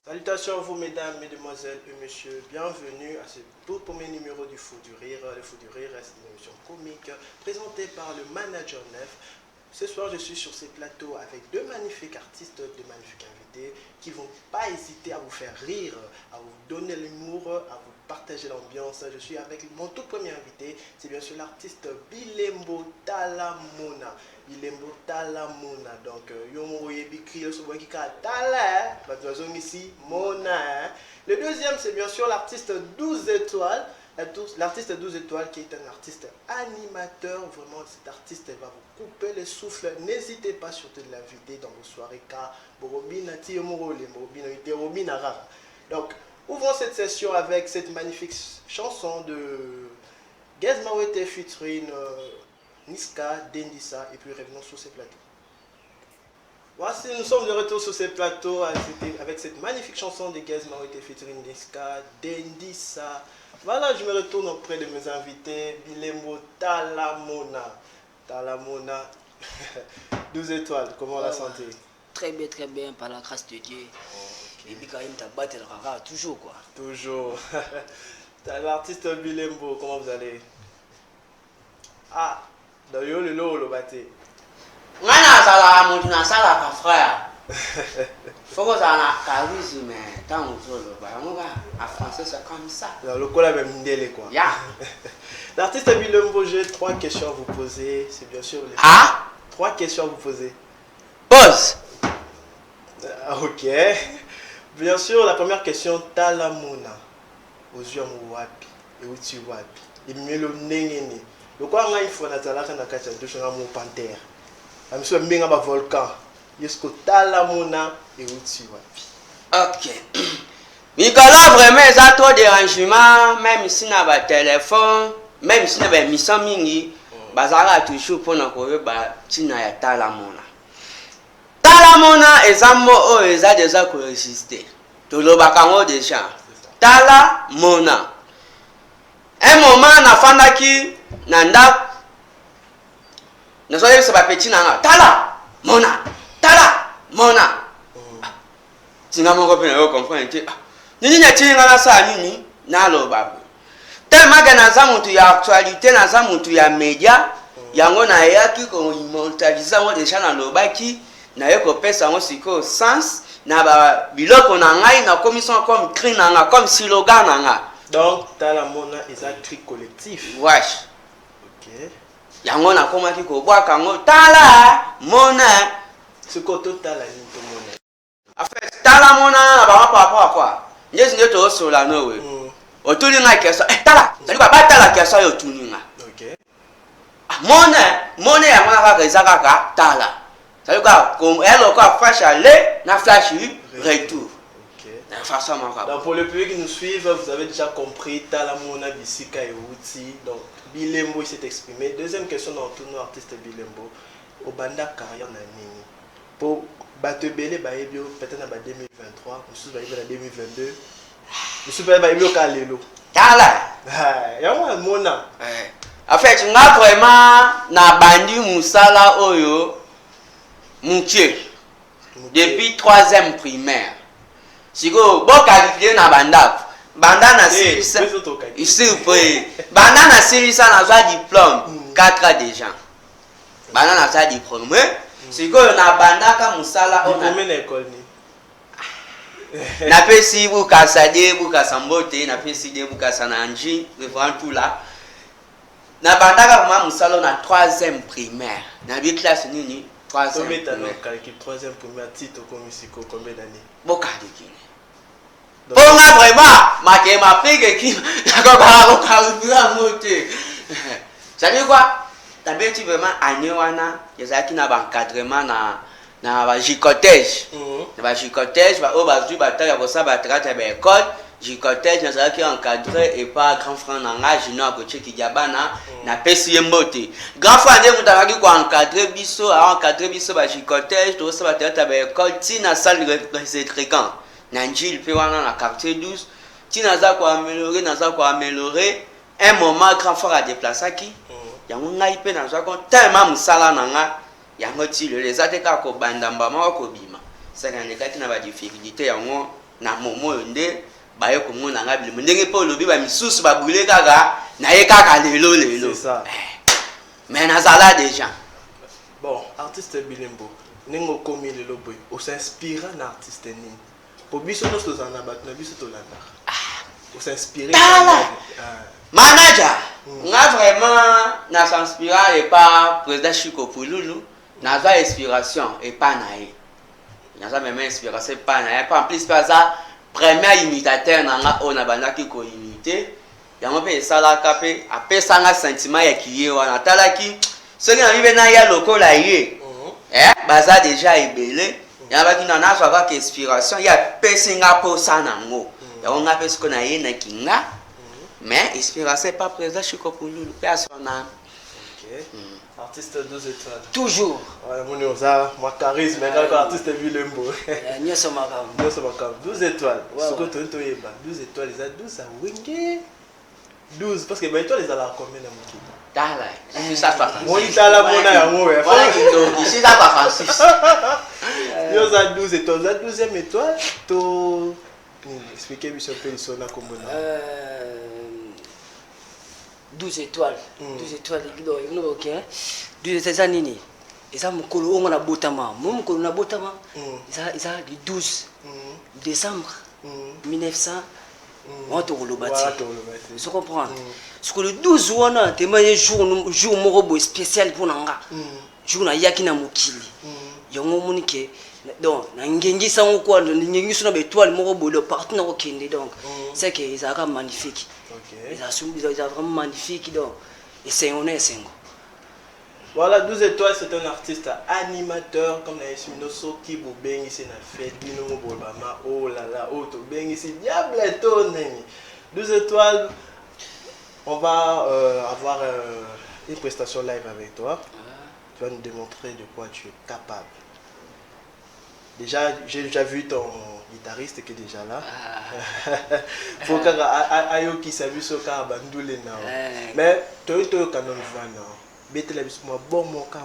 Salutations à vous, mesdames, mesdemoiselles et messieurs. Bienvenue à ce tout premier numéro du Fou du Rire. Le Fou du Rire est une émission comique présentée par le Manager 9. Ce soir, je suis sur ces plateaux avec deux magnifiques artistes, deux magnifiques invités qui ne vont pas hésiter à vous faire rire, à vous donner l'humour, à vous partager l'ambiance. Je suis avec mon tout premier invité, c'est bien sûr l'artiste Bilembo Talamona. Bilembo Talamona. Donc, ici, Mona. Le deuxième, c'est bien sûr l'artiste 12 étoiles. L'artiste 12 étoiles qui est un artiste animateur. Vraiment, cet artiste va vous couper le souffle. N'hésitez pas surtout de l'inviter dans vos soirées car donc, ouvrons cette session avec cette magnifique chanson de Gaz Mawete featuring Niska, Dendissa, et puis revenons sur ces plateaux. Voici, nous sommes de retour sur ces plateaux avec cette magnifique chanson de Gaz Mawete featuring Niska, Dendissa. Voilà, je me retourne auprès de mes invités, Bilembo Talamona. Talamona, 12 étoiles, comment la santé? Très bien, par la grâce de Dieu. Okay. Et puis quand même, t'as battu le rara, toujours quoi. Toujours. L'artiste Bilembo, comment vous allez? Ah, d'ailleurs, le lot, le batté. Mon frère. Faut que ça n'a qu'à lui, mais tant que en français, c'est comme ça. Le col avait mindélé quoi. Yeah. L'artiste Bilembo, j'ai 3 questions à vous poser. C'est bien sûr les. Ah? 3 questions à vous poser. Pose. Ok. Bien sûr, la première question, Talamona. Aux yeux wapi et où tu wapi. Et mieux le nengene. Le quoi il faut natala kana kacha douche na mo panthère. Am so mbenga ba volcan. Yesko Talamona et où tu wapi. Ok. Nicolas, vraiment, ça trop dérangement, même si on a un téléphone, même si on a une mission mini, bazara toujours pour nous courir, tina ya Talamona. Talamona est un mot qui a déjà coexisté. Tout le bakango déjà. Talamona. Un moment, on a fait qui nanda. Nous sommes sur le petit nana. Talamona. Talamona. Si nous avons compris, nous comprenons. Nous n'avons pas nini na lo babu. Tellement que nous avons toute actualité, nous avons toute média. Yango na yaki ko immortaliser mo déjà na lo baki. Na yoko pesa ngo siko sens na ba biloko na ngai na commission comme cri na nga comme slogan na nga. Donc Talamona est un cri collectif. Wesh. Ok. Yango na komaki ko bwa kango Talamona. Ce côté Talani to mona. En fait Talamona na ba papa quoi. Nyezi ndio to so la no we. Otuli nga kesa tala. Tali ba tala kesa yo tuni nga. Ok. Mona ya mwana ka ezaka ka tala. Ça veut dire qu'elle a flash aller, na flash retour. Ok. Donc pour le public qui nous suit, vous avez déjà compris Talamona, Bisika et Outi. Donc Bilembo s'est exprimé. Deuxième question dans tout nos artistes Bilembo. Au banda carrière na nini. Pour Batebele Baebio peut-être en 2023, nous sommes en 2022. Nous sommes en Kalelo. Tala. Y'a Mona. En fait, on a vraiment na bandi musala oyo. Depuis 3e primaire. Si vous qualifiez na banda na silisa. Ici banda na silisa na za diplôme 4 ans déjà. Banda na za diplôme. Si vous na banda ka musala on a na école ni. Na pesi bu kasade bu kasambote na pesi de bu kasananji, vraiment tout là. Na banda ka musala na 3e primaire. Na bi classe nini? Combien d'années l'équipe 3e première titre comme ici, combien d'années? Beaucoup de pour moi vraiment, ma fille qui a monté. Ça veut dire quoi? D'habitude vraiment année wana, il y a qui n'a pas encadrement na jicotège. Na jicotège, ba o ba zu ba ta ya ko sa ba traite ba école. Jicotège na ça qui encadré et pas grand frère na nga jino ko cheki diabana na pesi mbote. Grand frère ndé mutaka ko encadrer biso, a encadrer biso ba jicotège, to sa ba traite ba école ti na salle de récréation. Na njil pe wana na quartier 12, ti na za ko améliorer, un moment grand frère a déplacé qui yango ngai pe na za ko tellement musala na nga yango ti le les ateka ko bandamba ma ko bima. Ça na nekati na ba difficulté yango na momo nde baye komona nga bilimo ndenge po lobi ba misusu ba brûler kaka na ye kaka lelo. C'est ça. Mais nazala déjà. Bon, artiste Bilembo, nengo komi lelo boy, o s'inspira na artiste nini. Po biso no tozana bat na biso tolanda. O s'inspirer. Manager, nga vraiment na s'inspira et pas président Chiko Pululu, na za inspiration et pas na ye. Na za même inspiration pas na ye, pas en plus pas ça premier imitateur na nga ona bandaki ko imiter. Yango pe esalaka pe apesanga sentiment ya kiye wana talaki soki na bibe na ya lokola ye baza déjà ebele ya baki na nazo avec inspiration ya pesinga posa nango yango nga pe siko na ye na kinga mais inspiration pas présent Chiko Pululu personnel. Artiste 12 étoiles. Toujours. Voilà, mon oza, mon charisme, mais artiste Bilembo. Nyoso makam. 12 étoiles. Ce que tu as 12 étoiles, ils ont 12 à Wenge. 12 parce que ben toi les ala combien dans mon kit. Dala. C'est ça pas. Moi il t'a la mona ya moi. Voilà qui donc ici ça pas Francis. Yo za 12 étoiles, la 12e étoile, to expliquer bien un peu l'histoire na kombona. 12 étoiles. 12 étoiles il no OK. 12 étoiles nini? Eza mukolo ongo na botama. Mo mukolo na botama. Eza le 12 décembre 1900 on te le bâti. Tu comprends? Parce que le 12 on a témoigné jour morobo spécial pour nanga. Jour na yaki na mokili. Yongo monike donc na ngengi sango kwa ngengi sona étoile morobo le partout na okende donc c'est que ils sont magnifiques. OK. Ils sont vraiment magnifiques donc et c'est honnête sengo. Voilà, 12 étoiles, c'est un artiste animateur comme la Esminoso qui vous baigne ici na fête, Bino Bolbama, oh là là, oh to baigne ici, diable ton 12 étoiles, on va avoir une prestation live avec toi. Tu vas nous démontrer de quoi tu es capable. Déjà, j'ai déjà vu ton guitariste qui est déjà là. Faut que Ayo qui s'est vu ce cas bandouler now. Mais tu es canon vana. Bête la bismo bon mon cas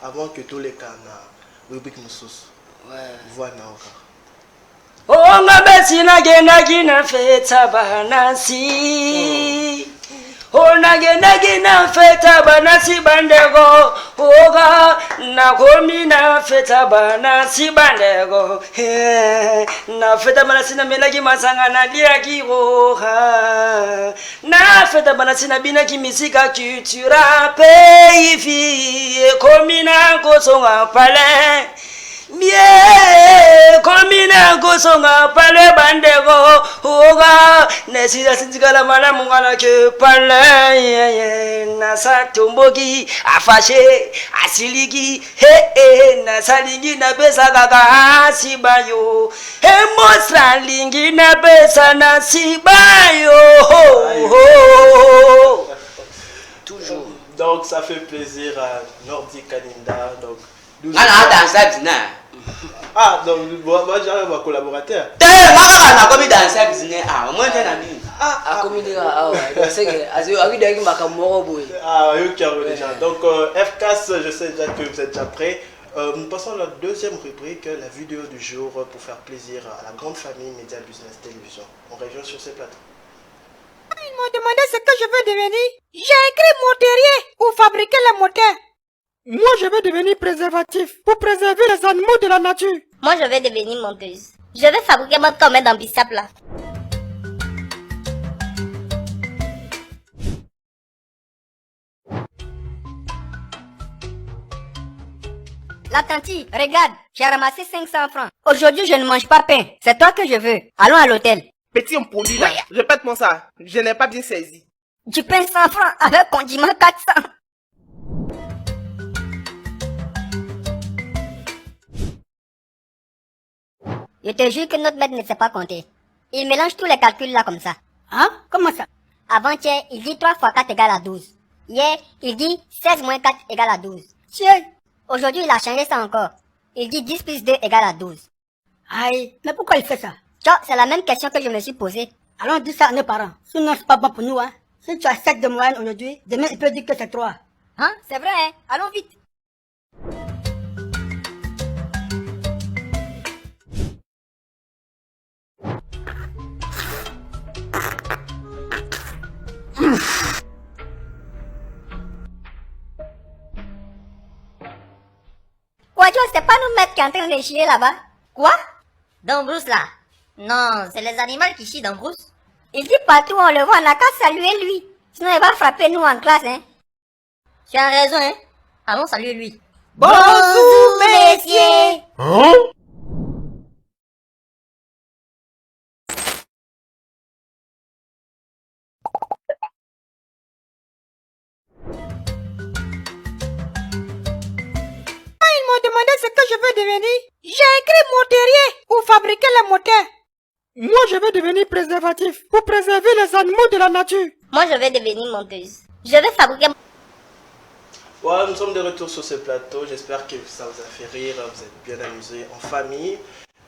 avant que tous les canards rubrique nous sauce. Ouais. Voilà encore. Oh ma besina gena feta banasi. Oh na gena feta banasi bandego. Oga na komi na feta banasi bandego. Na feta banasi na melagi masanga na liaki roha. Na feta banasi na binaki misika cultura pays vie komi na kosonga pale. Mie komina kosonga pale bandego oga nesida sinzikala mana mungana ke pale na satomboki afashe asiliki he na salingi na besa kaka sibayo he mosra lingi na besa na sibayo toujours. Donc ça fait plaisir à Nordi Kaninda donc ah, donc moi j'arrive à collaborateur. Donc FCAS, je sais déjà que vous êtes déjà prêts. Nous passons à la deuxième rubrique, la vidéo du jour pour faire plaisir à la grande famille Média Business Télévision. On revient sur ces plateaux. Ils m'ont demandé ce que je veux devenir. J'ai écrit motorier ou fabriquer les moteurs. Moi, je vais devenir préservatif pour préserver les animaux de la nature. Moi, je vais devenir monteuse. Je vais fabriquer mode comme dans Bissap là. La tante, regarde, j'ai ramassé 500 francs. Aujourd'hui, je ne mange pas pain. C'est toi que je veux. Allons à l'hôtel. Petit impoli là, répète-moi ça. Je n'ai pas bien saisi. Du pain 100 francs avec condiment 400. Je te jure que notre maître ne sait pas compter. Il mélange tous les calculs là comme ça. Hein? Comment ça? Avant-hier, il dit 3 fois 4 égale à 12. Hier, il dit 16 moins 4 égale à 12. Tiens. Aujourd'hui, il a changé ça encore. Il dit 10 plus 2 égale à 12. Aïe, mais pourquoi il fait ça? C'est la même question que je me suis posée. Allons dire ça à nos parents. Sinon, c'est pas bon pour nous, hein. Si tu as 7 de moyenne aujourd'hui, demain, il peut dire que c'est 3. Hein? C'est vrai, hein? Allons vite. Quoi, tu vois, c'est pas nos maîtres qui est en train de chier là-bas? Quoi? Dans Bruce là? Non, c'est les animaux qui chient dans Bruce. Il dit partout, on le voit, on n'a qu'à saluer lui. Sinon, il va frapper nous en classe, hein. Tu as raison, hein? Allons saluer lui. Bonjour, messieurs. Ils m'ont demandé ce que je veux devenir. J'ai écrit motorier ou fabriquer les moteurs. Moi, je veux devenir préservatif pour préserver les animaux de la nature. Moi, je vais devenir monteuse. Je vais fabriquer... Voilà, nous sommes de retour sur ce plateau. J'espère que ça vous a fait rire, vous êtes bien amusés en famille.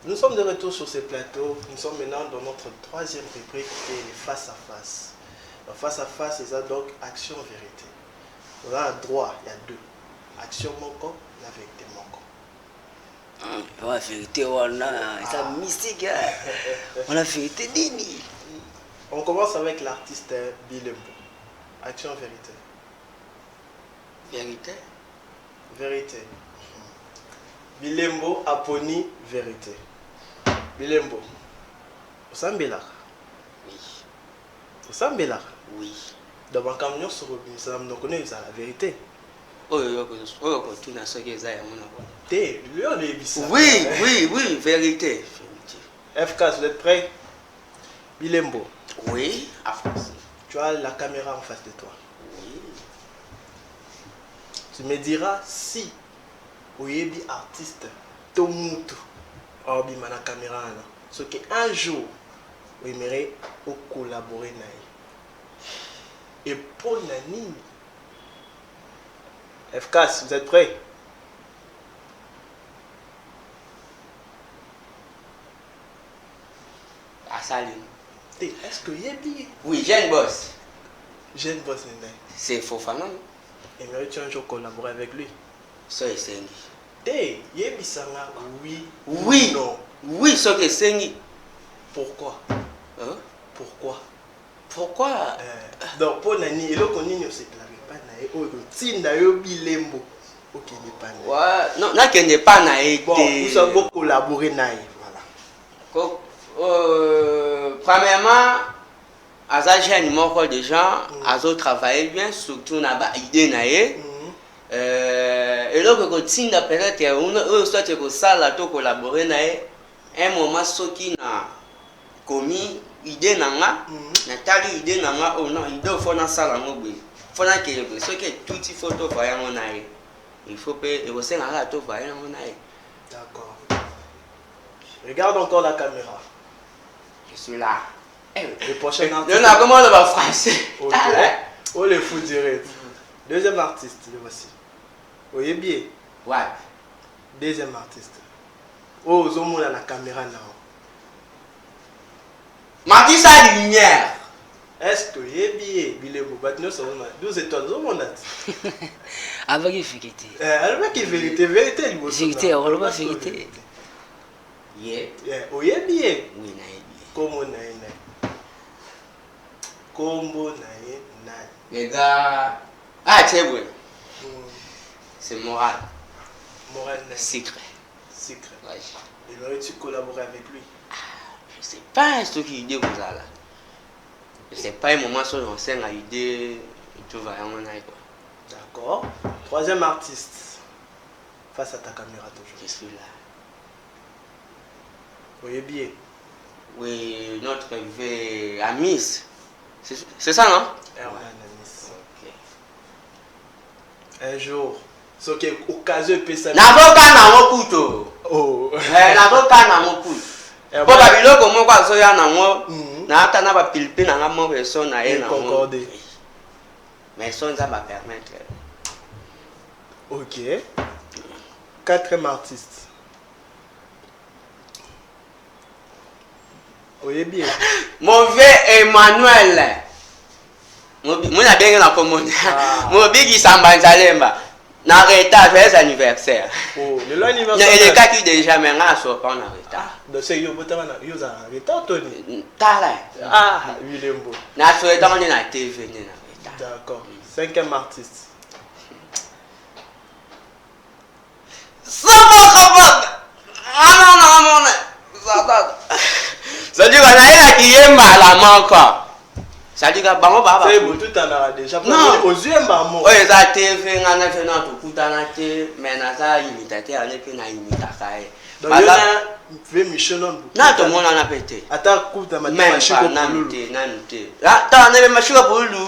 Nous sommes de retour sur ce plateau. Nous sommes maintenant dans notre troisième rubrique qui est les face à face. Le face à face, c'est ça donc action vérité. On a un droit, il y a deux. Action manquant, la vérité manquant. La vérité, on a ça mystique. On a vérité nini. On commence avec l'artiste Bilembo. Action vérité. Vérité. Vérité. Bilembo Aponi vérité. Bilembo. Osambela. Oui. Osambela. Oui. Dans mon camion sur le ça nous connaît la vérité. Oui, vérité. FK, vous êtes prêts? Bilembo. Oui, à France. Tu as la caméra en face de toi. Oui. Tu me diras si Oyebi artiste Tomutu Orbi mana caméra là. Ce qui un jour vous aimerez collaborer naï. Et pour Nani. FK, vous êtes prêts? À Saline. Est-ce que Yebi? Oui, Jeune Boss. Jeune Boss Nene. C'est Fofana. Aimerais-tu un jour collaborer avec lui? Ça est Sengi. Yebi Sanga, oui. Oui. Non. Oui, ça est Sengi. Pourquoi? Hein? Pourquoi? Pourquoi? Donc, pour Nani, et là, on n'y se clame pas naï. Oh, Tinda yo Bilembo. Ok, n'est pas naï. Ouais, non, là, qu'il n'est pas naïf. Bon, nous avons collaboré naï. Voilà. Premièrement, à j'ai un numéro de gens, à travailler bien, surtout dans l'idée naïf. Et là, quand tu as peut-être on soit que ça là, tu collaborer naïf. Un moment, ce qui n'a commis idée nanga, n'a pas idée nanga, oh non, idée faut dans ça là, il faut que ce qui est tout petit photo voyant mon naïf. Il faut que et aussi dans la tout voyant mon naïf. D'accord. Regarde encore la caméra. Je suis là. Le prochain artiste. On a comment le français. Ok. Oh les fous direct. Deuxième artiste, le voici. Oyebi. Ouais. Deuxième artiste. Oh, zoom là la caméra là. Marquis sa lumière. Est-ce que Yebi Bilembo Batno sont 12 étoiles au monde? Avec vérité. Avec vérité, vérité lui aussi. Vérité, on va vérité. Yeah. Oyebi. Oui, naïf. Como naï. Combo naï. Les gars, ah c'est bon. C'est moral. Moral naï. Secret. Secret. Ouais. Et aurais-tu collaboré avec lui? Je sais pas ce qu'il dit vous là. Je sais pas un moment sur l'enseigne à idée et tout va en aille quoi. D'accord. Troisième artiste. Face à ta caméra toujours. Je suis là. Oyebi. Oui, notre Amis. C'est ça non? Herman Amis. Ok. Un jour, ce qui est occasion peut ça. N'avocat na mon couteau. Oh. N'avocat na mon couteau. Pour la bilo comme quoi ça y a na atana ba pilpe na mo personne na na concordé. Mais ça va me permettre. Ok. Quatrième artiste. Oyebi. Mon vieux Emmanuel. Mon a bien dans commune. Mon big Samba Zalemba. Na retard vers anniversaire. Oh, le anniversaire. Il y a des cas qui déjà maintenant sont pas en retard. Donc c'est yo botama yo za retard Tony. Tala. Ah, Bilembo. Na souhaite on est na TV na. D'accord. 5e artiste. C'est-à-dire qu'on a qui est mal à main quoi. C'est-à-dire que bon baba. C'est bon, tout en a déjà. Non. Aux yeux maman. Oui, ça TV on a fait notre coup d'anaté, mais na ça imitateur on est que na imitateur. Donc il y a fait Michel non. Non, tout le monde en a pété. Attends, coup de ma Même pas nanté. Là, t'as on machine pour lui.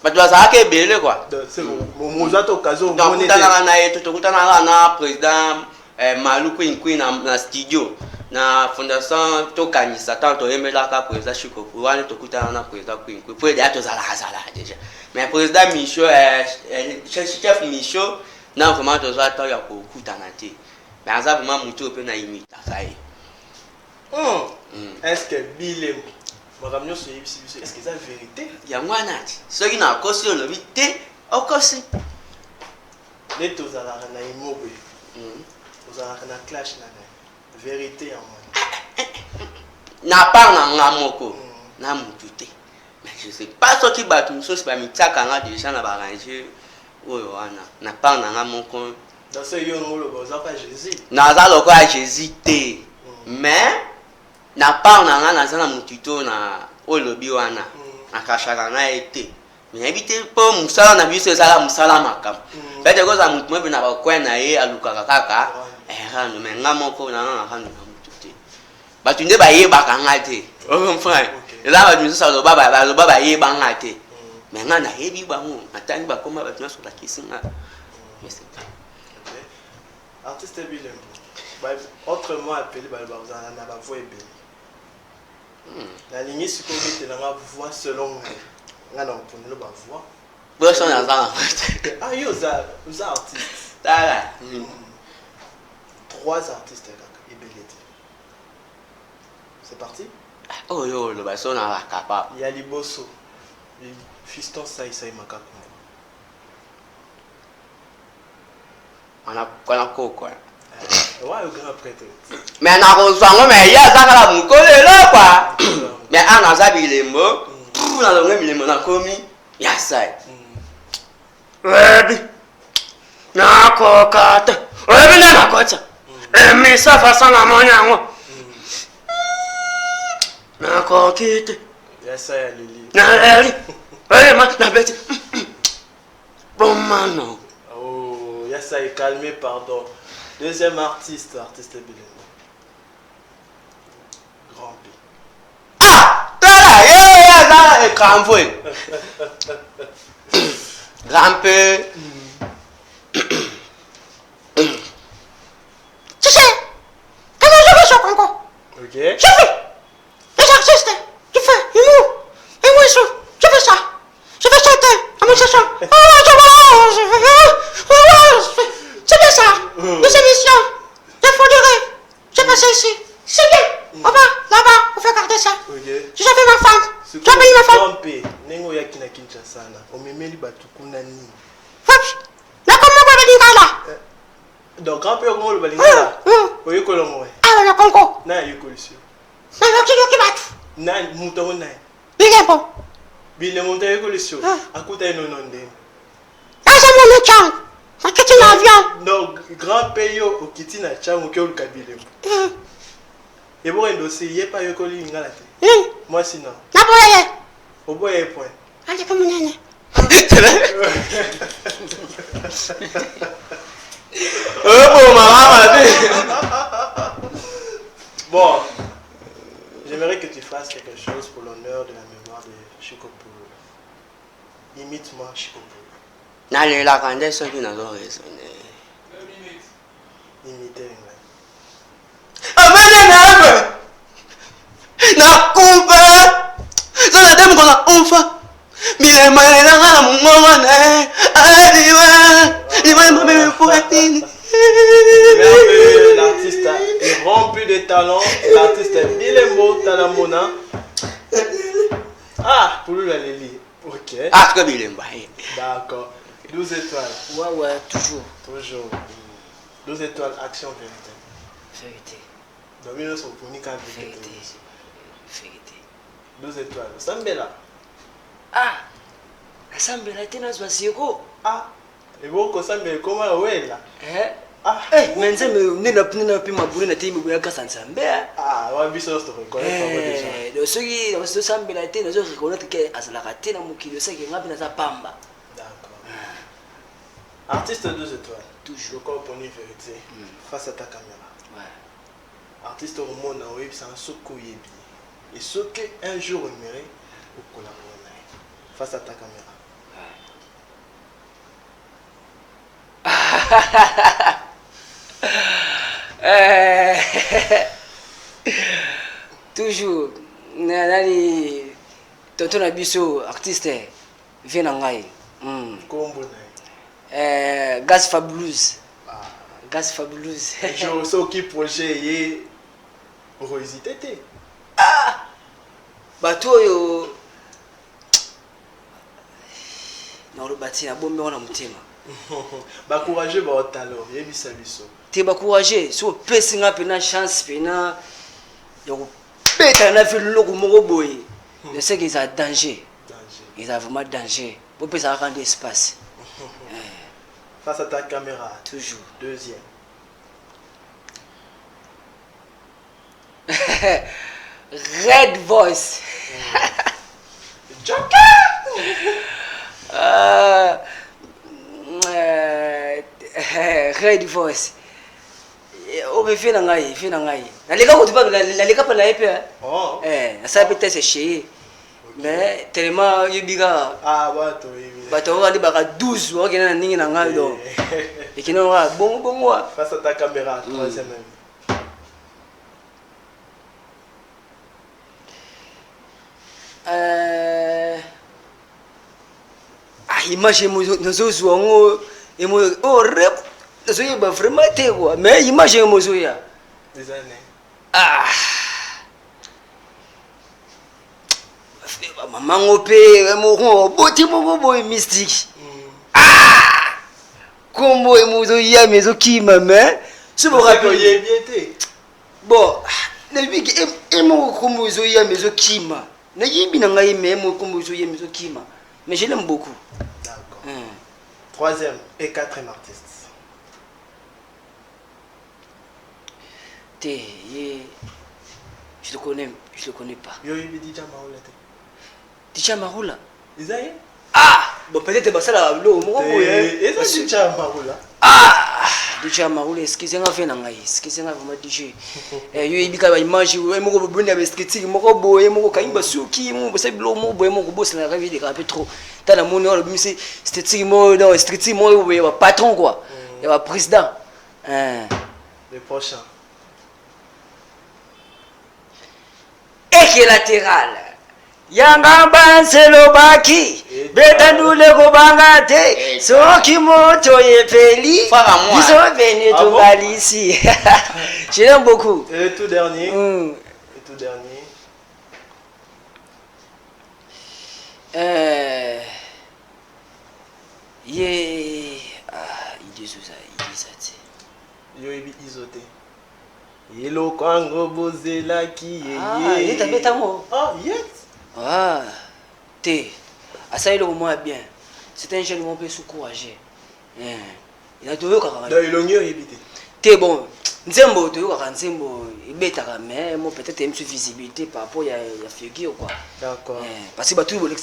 Bah tu vas ça que belé quoi. C'est bon. Mon autre occasion donc tout na président Malou Queen na studio. Na fondation tokanisa tanto yemela ka président Chiko pour aller to kutana na président Queen pour aider à tous à la déjà mais président Michaud chef Michaud na vraiment tous à to ya ko kutana te mais ça vraiment mutu pe na imita sai est-ce que Bilem makamnyo so yebisi est-ce que c'est vérité ya mwana ti so kina kosi lo bité okosi les tous à la na imobwe aux à la clash na vérité en moi. Na part na ngamoko na mutute. Mais je sais pas ce qui bat une chose pas mitaka nga déjà na barranger oyo wana. Na part na ngamoko. Dans ce yo ngolo boza pas Jésus. Na za loko a Jésus té. Mais na part na nga na za na mututo na olobi wana. Na kashaka na été. Mais habité po musala na biso sala musala makam. Bete ko za mutu mbe na ba kwena ye alukaka kaka. Erano mais ngamoko na hanu na mututé. Ba tunde ba ye ba kangate. O mfai. Ela ba tunde sa lo baba ye ba ngate. Mais ngana hebi ba mu atani ba koma ba tunaso la kisinga. Mais c'est pas. Artiste Bilem. Autrement appelé ba na ba voix ebe. La ligne ce qu'on met dans la voix selon ngana pour le ba voix. Bo so na za. Ah yo za artiste. Tala. 3 artistes et Belletti. C'est parti? Oh yo, le basso na la capa. Il y a Liboso, Fiston Saï Makakumba. On a quoi? Ouais, au grand prêtre. Mais na ko sango mais ya za kala mu ko le lo quoi. Mais ana za bilembo, na lo ngemilemo na komi ya sai. Rebi. Na ko kata. Rebi na ko mais ça façon la monyango. Na ko kite. Ya sai Lili. Na eli. Na beti. Bon mano. Oh, ya sai calmé pardon. Deuxième artiste Bilem. Grand P. Ah, tala, ya za e kamfwe. Grand P. Ok. Je fais les artistes, je fais humour, émotion, je fais ça, je fais chanter, la musician. C'est bien ça, les émissions, les fonderies, je passe ici, c'est bien, là-bas, on fait garder ça. Ok. Je fais ma femme, je paye ma femme. Grand P. Nengo ya kina Kinshasa na. Omemeli batukuna ni. Là comment on va dire là? Donc Grand P comment le balingala? Oyo kolongo. Ah, le Congo. Na yokolisio. Na yoki batu. Na muto na. Bien bon. Bile monta yokolisio. Akuta inononde. Ah, c'est mon chang. Ma kiti na avion. Donc Grand P yo okiti na chango ke olukabile. Et bon dossier yé pas yokoli ngala te. Moi sinon. Na boye. Oboye point. Allez comme nene. Bon, j'aimerais que tu fasses quelque chose pour l'honneur de la mémoire de Chico Polo. Imite-moi Chico Polo. N'allez la grande ce qui n'a pas raisonné. Imite Ah mais na coupe. Ça la dame qu'on a enfin. Bien mal la maman né. Allez l'artiste est rempli de talent. L'artiste est Bilembo Talamona. Ah, pour lui la Lili. Ok. Ah, que Bilembo. D'accord. 12 étoiles. Ouais, toujours. Toujours. 12 étoiles, action, vérité. Vérité. Domino son unique Vérité. vérité. Vérité. 12 étoiles. Sambela. Ah, sambela te nazwa zero. Ah, et bon, comme ça, mais comment ouais là? Ah, mais nzembe nina pi maburi na timi buya kasa nzambe. Ah, on va bien se reconnaître déjà. Donc ceux qui on se sambela te nazo reconnaître que azalaka te na mukili ça qui ngapi na za pamba. D'accord. Artiste 2 étoiles. Toujours. Encore pour une vérité face à ta caméra. Ouais. Artiste au monde en web, c'est un soko yebi. Et ce qu'un jour on mérite pour collaborer face à ta caméra. Toujours nani tonton Abisso artiste vient en ngai. Gaz Fabulous. Gaz Fabulous. Je sais qui projet est Rosité. Ah bato yo non le bâti na bombe wana mutima. Ba courageux ba talent yebisa biso. Te ba courageux so pesinga pena chance pena yo beta na fi loko moko boye. Je sais qu'ils ont danger. Ils ont vraiment danger. Pour que ça rende espace. Face à ta caméra. Toujours. Deuxième. Red Voice. Joker. Red Voice. On me fait nangai, fait nangai. La lega ko tuba la lega pa la epe. Oh. Ça peut être chez. Mais tellement yubiga. Ah bato yebi. Bato wa di baka 12 wa kena ningi nangai do. Et kina wa bon wa. Face à ta caméra, troisième même. Image nous avons rep nous avons vraiment été quoi mais image nous ya Des années. Ah maman opé mon boti mon boy mystique ah combo nous ya mais qui maman ce me rappelle bon les big et mon combo ya mais qui ma na yimbi na ngai mais mon combo ya mais qui ma mais je l'aime beaucoup. Troisième et quatrième artiste. Je le connais pas. Yo yebi Dija Marula. Dija Marula. Isaïe? Ah, bon peut-être que ça là lo mo boye. Et ça Dija Marula. Ah, Dija Marula excusez-moi fait ngai. Excusez-moi vraiment DJ. Yo yebi ka ba image we mo ko bunda be skiti mo ko boye mo ko kaimba suki mo ba bilo mo boye mo ko bosse na ravi de rapper trop. T'as la monnaie le monsieur c'était mo non street mo we patron quoi. Et va président. Le prochain. Equilatéral. Yanga banselo baki. Betandule kobangate. Soki moto yepeli. Ils sont venus tout ici. Je l'aime beaucoup. Et le tout dernier. Le tout dernier. Il dit ça, il dit ça. Yo yebi isoté. Yelo kwango bozela ki il est avec moi. Ah, yes. Ah, t'es. Ah, ça, il est au moins bien. C'est un jeune, mon peu sous-couragé. Il a tout vu quand même. Il a mieux évité. T'es bon. Nzembo, tu vois, Nzembo, il est mais moi, peut-être, il y a une visibilité par rapport à figure, quoi. D'accord. Parce que tout le monde,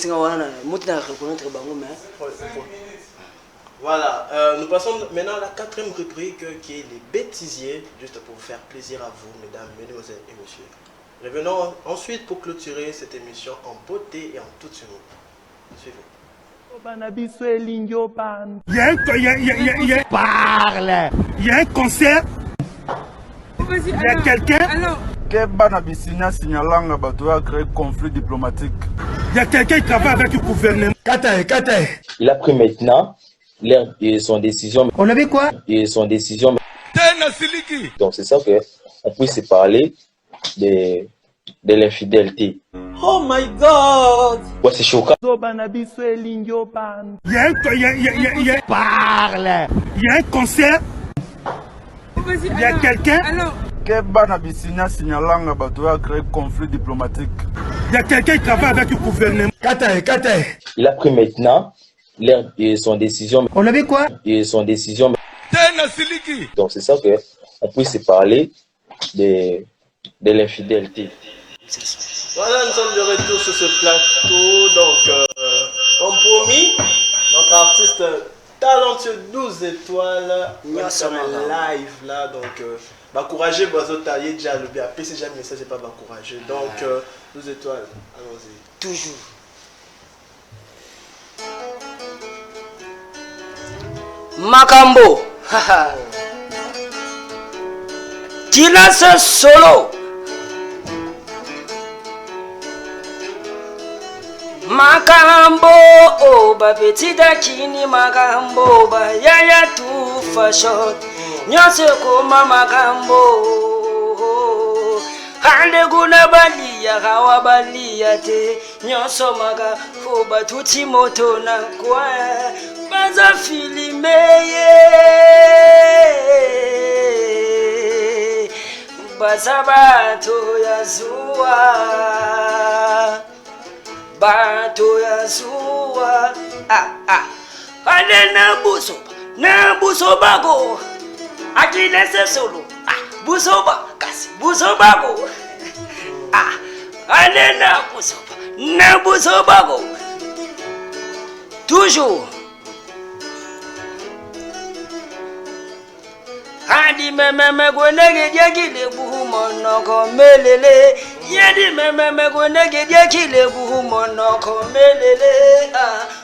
moi, tu as reconnaître, mais. Voilà, nous passons maintenant à la quatrième rubrique qui est les bêtisiers, juste pour vous faire plaisir à vous, mesdames, mesdemoiselles et messieurs. Revenons ensuite pour clôturer cette émission en beauté et en toute humour. Suivez. Parle. Il y a un concert. Il y a quelqu'un. Il y a quelqu'un qui travaille avec le gouvernement. Il a pris maintenant son décision. On avait quoi? Et son décision. Donc c'est ça qu'on puisse parler de l'infidélité. Oh my God! Ouais, c'est choquant. Il y a Parle. Il y a un concert. Il y a quelqu'un. Il y a quelqu'un qui travaille avec le gouvernement. Il a pris maintenant et son décision. On avait quoi? Et son décision. Donc c'est ça que on puisse parler de l'infidélité. Voilà, nous sommes de retour sur ce plateau. Donc, comme promis, notre artiste talentueux 12 étoiles va faire un live là. Donc, encourager Bazota, il est déjà le bien. PC jamais, mais ça c'est pas encourager. Donc, 12 étoiles, allons-y. Toujours. Makambo. Tilasa solo. Makambo oh ba petita kini makambo ba yaya tu fashion nyose koma makambo hande guna balia hawa balia te nyoso maga ko batuti moto na kwa baza filimeye basabato ya zuwa bato ya zuwa ale na buso bago akilese solo buso ba kasi buso bago ale na buso bago toujours Adi meme gwenege diakile buhumono komelele Yedi meme gwenege diakile buhumono komelele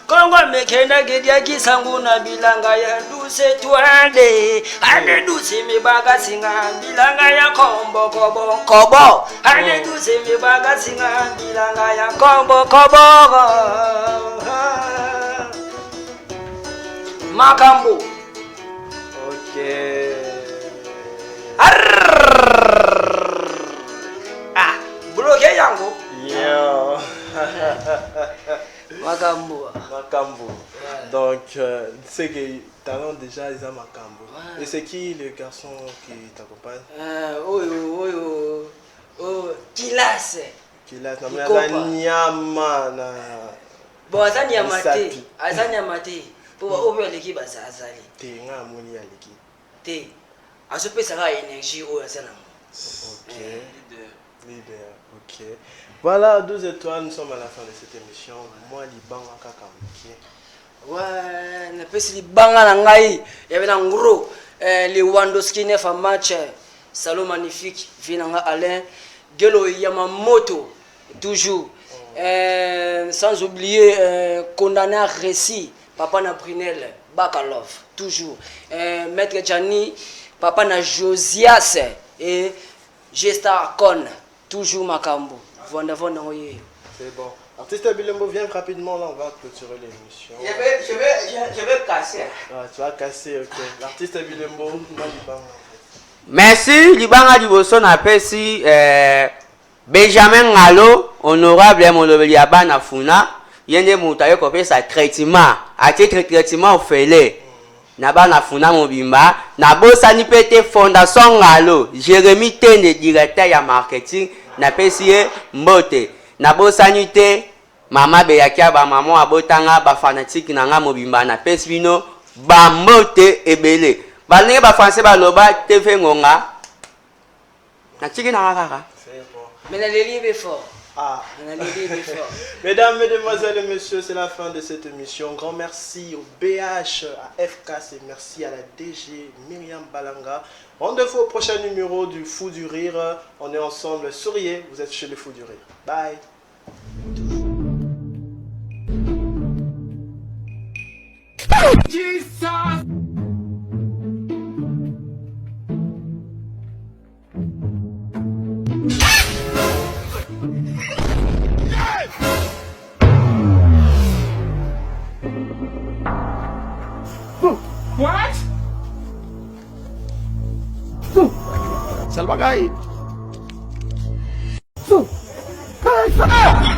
Kongo mekena gediaki sangu na bilanga ya duse tuande Ade duse mibaga singa bilanga ya kombo kobo kobo Ade duse mibaga singa bilanga ya kombo kobo Makambo Ok. Bloqué yango. Yo. Makambo. Makambo. Donc, c'est que talent déjà ils ont Makambo. Et c'est qui le garçon qui t'accompagne? Kilas. Kilas. Non, Nyama na. Bon, Azanyamate. Pour ouvrir l'équipe à Azali. T'es un amoni à l'équipe. T'es. À ce ça a énergie au Azanam. Ok. Leader. Ok. Voilà, 12 étoiles, nous sommes à la fin de cette émission. Moi, Liban, Kakamouki. Ouais, ne peut se banga nangai. Il y avait un gros. Les Wandoski neuf en match. Salon magnifique. Vinanga Alain. Gelo Yamamoto. Toujours. Sans oublier condamné à récit. Papa na Brunel. Bakalov. Toujours. Maître Gianni. Papa na Josias. Et Gesta Con. Toujours Makambo. C'est bon. Artiste Bilembo, viens rapidement, là, on va clôturer l'émission. Je vais casser. Ah, tu vas casser, ok. L'artiste Bilembo, merci, Libanga Liboso Napesi, Benjamin Ngalo, honorable Molobeliaba Nafuna, Yende Moutayo Kopé sa traitement, à titre traitement au fêlé. Naba Nafuna Mobimba, Nabo Sanipete Fondation Ngalo, Jérémy Tende, directeur ya marketing, Napesi Mbote. Nabo Sanite, Mama Beyakia, ba maman abotanga, ba fanatique nanga Mobimba, Napesi Bino, ba Mbote Ebele. Balenge ba français ba loba TV ngonga. Na tiki na kaka. C'est bon. Mais le livre est fort. Ah. Fort. Mesdames, mesdemoiselles et messieurs, c'est la fin de cette émission. Grand merci au BH, à FKC, merci à la DG Myriam Balanga. Rendez-vous au prochain numéro du Fou du Rire. On est ensemble. Souriez, vous êtes chez le Fou du Rire. Bye. Jesus! What? Salvagai.